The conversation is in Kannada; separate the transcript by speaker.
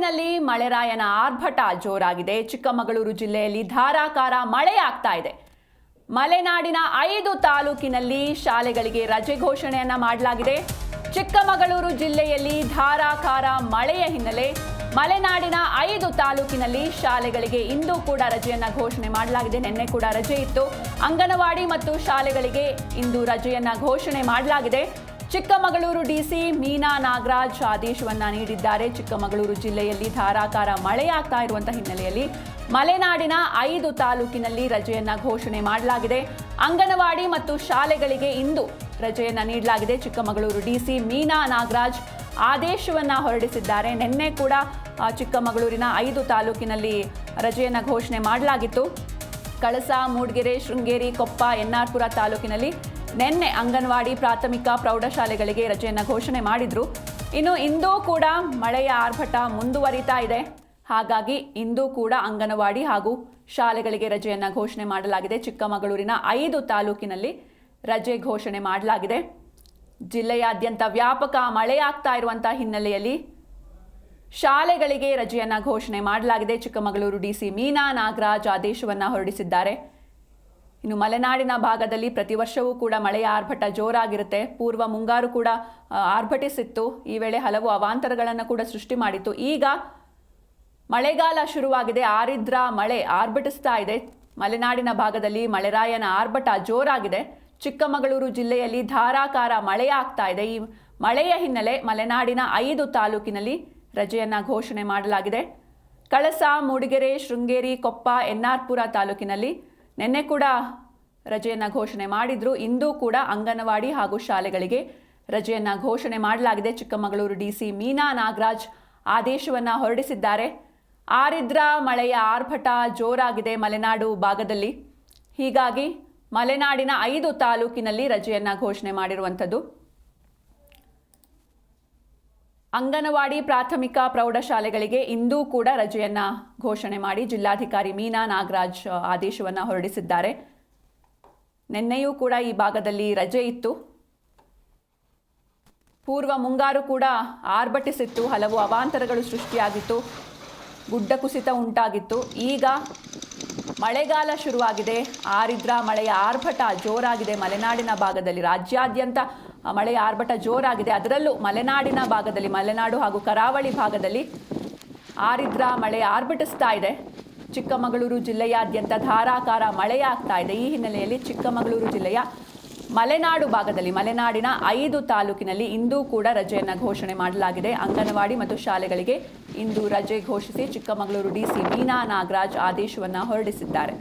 Speaker 1: ನಾಡಿನಲ್ಲಿ ಮಳೆರಾಯನ ಆರ್ಭಟ ಜೋರಾಗಿದೆ. ಚಿಕ್ಕಮಗಳೂರು ಜಿಲ್ಲೆಯಲ್ಲಿ ಧಾರಾಕಾರ ಮಳೆ ಆಗ್ತಾ ಇದೆ. ಮಲೆನಾಡಿನ 5 ತಾಲೂಕಿನಲ್ಲಿ ಶಾಲೆಗಳಿಗೆ ರಜೆ ಘೋಷಣೆಯನ್ನ ಮಾಡಲಾಗಿದೆ. ಚಿಕ್ಕಮಗಳೂರು ಜಿಲ್ಲೆಯಲ್ಲಿ ಧಾರಾಕಾರ ಮಳೆಯ ಹಿನ್ನೆಲೆ ಮಲೆನಾಡಿನ 5 ತಾಲೂಕಿನಲ್ಲಿ ಶಾಲೆಗಳಿಗೆ ಇಂದು ಕೂಡ ರಜೆಯನ್ನ ಘೋಷಣೆ ಮಾಡಲಾಗಿದೆ. ನಿನ್ನೆ ಕೂಡ ರಜೆ ಇತ್ತು. ಅಂಗನವಾಡಿ ಮತ್ತು ಶಾಲೆಗಳಿಗೆ ಇಂದು ರಜೆಯನ್ನ ಘೋಷಣೆ ಮಾಡಲಾಗಿದೆ. ಚಿಕ್ಕಮಗಳೂರು ಡಿಸಿ ಮೀನಾ ನಾಗರಾಜ್ ಆದೇಶವನ್ನ ನೀಡಿದ್ದಾರೆ. ಚಿಕ್ಕಮಗಳೂರು ಜಿಲ್ಲೆಯಲ್ಲಿ ಧಾರಾಕಾರ ಮಳೆಯಾಗ್ತಾ ಇರುವಂತಹ ಹಿನ್ನೆಲೆಯಲ್ಲಿ ಮಲೆನಾಡಿನ 5 ತಾಲೂಕಿನಲ್ಲಿ ರಜೆಯನ್ನ ಘೋಷಣೆ ಮಾಡಲಾಗಿದೆ. ಅಂಗನವಾಡಿ ಮತ್ತು ಶಾಲೆಗಳಿಗೆ ಇಂದು ರಜೆಯನ್ನ ನೀಡಲಾಗಿದೆ. ಚಿಕ್ಕಮಗಳೂರು ಡಿಸಿ ಮೀನಾ ನಾಗರಾಜ್ ಆದೇಶವನ್ನ ಹೊರಡಿಸಿದ್ದಾರೆ. ನಿನ್ನೆ ಕೂಡ ಚಿಕ್ಕಮಗಳೂರಿನ 5 ತಾಲೂಕಿನಲ್ಲಿ ರಜೆಯನ್ನ ಘೋಷಣೆ ಮಾಡಲಾಗಿತ್ತು. ಕಳಸ, ಮೂಡಿಗೆರೆ, ಶೃಂಗೇರಿ, ಕೊಪ್ಪ, ಎನ್ಆರ್ಪುರ ತಾಲೂಕಿನಲ್ಲಿ ನಿನ್ನೆ ಅಂಗನವಾಡಿ, ಪ್ರಾಥಮಿಕ, ಪ್ರೌಢಶಾಲೆಗಳಿಗೆ ರಜೆಯನ್ನು ಘೋಷಣೆ ಮಾಡಿದ್ರು. ಇನ್ನು ಇಂದೂ ಕೂಡ ಮಳೆಯ ಆರ್ಭಟ ಮುಂದುವರಿತಾ ಇದೆ. ಹಾಗಾಗಿ ಇಂದೂ ಕೂಡ ಅಂಗನವಾಡಿ ಹಾಗೂ ಶಾಲೆಗಳಿಗೆ ರಜೆಯನ್ನು ಘೋಷಣೆ ಮಾಡಲಾಗಿದೆ. ಚಿಕ್ಕಮಗಳೂರಿನ 5 ತಾಲೂಕಿನಲ್ಲಿ ರಜೆ ಘೋಷಣೆ ಮಾಡಲಾಗಿದೆ. ಜಿಲ್ಲೆಯಾದ್ಯಂತ ವ್ಯಾಪಕ ಮಳೆಯಾಗ್ತಾ ಇರುವಂತಹ ಹಿನ್ನೆಲೆಯಲ್ಲಿ ಶಾಲೆಗಳಿಗೆ ರಜೆಯನ್ನು ಘೋಷಣೆ ಮಾಡಲಾಗಿದೆ. ಚಿಕ್ಕಮಗಳೂರು ಡಿಸಿ ಮೀನಾ ನಾಗರಾಜ್ ಆದೇಶವನ್ನು ಹೊರಡಿಸಿದ್ದಾರೆ. ಇನ್ನು ಮಲೆನಾಡಿನ ಭಾಗದಲ್ಲಿ ಪ್ರತಿ ವರ್ಷವೂ ಕೂಡ ಮಳೆಯ ಆರ್ಭಟ ಜೋರಾಗಿರುತ್ತೆ. ಪೂರ್ವ ಮುಂಗಾರು ಕೂಡ ಆರ್ಭಟಿಸಿತ್ತು. ಈ ವೇಳೆ ಹಲವು ಅವಾಂತರಗಳನ್ನು ಕೂಡ ಸೃಷ್ಟಿ ಮಾಡಿತ್ತು. ಈಗ ಮಳೆಗಾಲ ಶುರುವಾಗಿದೆ. ಆರಿದ್ರ ಮಳೆ ಆರ್ಭಟಿಸ್ತಾ ಇದೆ. ಮಲೆನಾಡಿನ ಭಾಗದಲ್ಲಿ ಮಳೆರಾಯನ ಆರ್ಭಟ ಜೋರಾಗಿದೆ. ಚಿಕ್ಕಮಗಳೂರು ಜಿಲ್ಲೆಯಲ್ಲಿ ಧಾರಾಕಾರ ಮಳೆಯಾಗ್ತಾ ಇದೆ. ಈ ಮಳೆಯ ಹಿನ್ನೆಲೆ ಮಲೆನಾಡಿನ 5 ತಾಲೂಕಿನಲ್ಲಿ ರಜೆಯನ್ನ ಘೋಷಣೆ ಮಾಡಲಾಗಿದೆ. ಕಳಸ, ಮೂಡಿಗೆರೆ, ಶೃಂಗೇರಿ, ಕೊಪ್ಪ, ಎನ್ಆರ್ಪುರ ತಾಲೂಕಿನಲ್ಲಿ ನಿನ್ನೆ ಕೂಡ ರಜೆಯನ್ನು ಘೋಷಣೆ ಮಾಡಿದ್ರು. ಇಂದೂ ಕೂಡ ಅಂಗನವಾಡಿ ಹಾಗೂ ಶಾಲೆಗಳಿಗೆ ರಜೆಯನ್ನು ಘೋಷಣೆ ಮಾಡಲಾಗಿದೆ. ಚಿಕ್ಕಮಗಳೂರು ಡಿಸಿ ಮೀನಾ ನಾಗರಾಜ್ ಆದೇಶವನ್ನು ಹೊರಡಿಸಿದ್ದಾರೆ. ಆರಿದ್ರ ಮಳೆಯ ಆರ್ಭಟ ಜೋರಾಗಿದೆ ಮಲೆನಾಡು ಭಾಗದಲ್ಲಿ. ಹೀಗಾಗಿ ಮಲೆನಾಡಿನ 5 ತಾಲೂಕಿನಲ್ಲಿ ರಜೆಯನ್ನು ಘೋಷಣೆ ಮಾಡಿರುವಂಥದ್ದು. ಅಂಗನವಾಡಿ, ಪ್ರಾಥಮಿಕ, ಪ್ರೌಢಶಾಲೆಗಳಿಗೆ ಇಂದೂ ಕೂಡ ರಜೆಯನ್ನ ಘೋಷಣೆ ಮಾಡಿ ಜಿಲ್ಲಾಧಿಕಾರಿ ಮೀನಾ ನಾಗರಾಜ್ ಆದೇಶವನ್ನು ಹೊರಡಿಸಿದ್ದಾರೆ. ನಿನ್ನೆಯೂ ಕೂಡ ಈ ಭಾಗದಲ್ಲಿ ರಜೆ ಇತ್ತು. ಪೂರ್ವ ಮುಂಗಾರು ಕೂಡ ಆರ್ಭಟಿಸಿತ್ತು. ಹಲವು ಅವಾಂತರಗಳು ಸೃಷ್ಟಿಯಾಗಿತ್ತು. ಗುಡ್ಡ ಕುಸಿತ ಉಂಟಾಗಿತ್ತು. ಈಗ ಮಳೆಗಾಲ ಶುರುವಾಗಿದೆ. ಆರಿದ್ರ ಮಳೆಯ ಆರ್ಭಟ ಜೋರಾಗಿದೆ ಮಲೆನಾಡಿನ ಭಾಗದಲ್ಲಿ. ರಾಜ್ಯಾದ್ಯಂತ ಮಳೆಯ ಆರ್ಭಟ ಜೋರಾಗಿದೆ. ಅದರಲ್ಲೂ ಮಲೆನಾಡಿನ ಭಾಗದಲ್ಲಿ, ಮಲೆನಾಡು ಹಾಗೂ ಕರಾವಳಿ ಭಾಗದಲ್ಲಿ ಆರಿದ್ರ ಮಳೆ ಆರ್ಭಟಿಸ್ತಾ ಇದೆ. ಚಿಕ್ಕಮಗಳೂರು ಜಿಲ್ಲೆಯಾದ್ಯಂತ ಧಾರಾಕಾರ ಮಳೆಯಾಗ್ತಾ ಇದೆ. ಈ ಹಿನ್ನೆಲೆಯಲ್ಲಿ ಚಿಕ್ಕಮಗಳೂರು ಜಿಲ್ಲೆಯ ಮಲೆನಾಡು ಭಾಗದಲ್ಲಿ, ಮಲೆನಾಡಿನ 5 ತಾಲೂಕಿನಲ್ಲಿ ಇಂದೂ ಕೂಡ ರಜೆಯನ್ನು ಘೋಷಣೆ ಮಾಡಲಾಗಿದೆ. ಅಂಗನವಾಡಿ ಮತ್ತು ಶಾಲೆಗಳಿಗೆ ಇಂದು ರಜೆ ಘೋಷಿಸಿ ಚಿಕ್ಕಮಗಳೂರು ಡಿಸಿ ಮೀನಾ ನಾಗರಾಜ್ ಆದೇಶವನ್ನು ಹೊರಡಿಸಿದ್ದಾರೆ.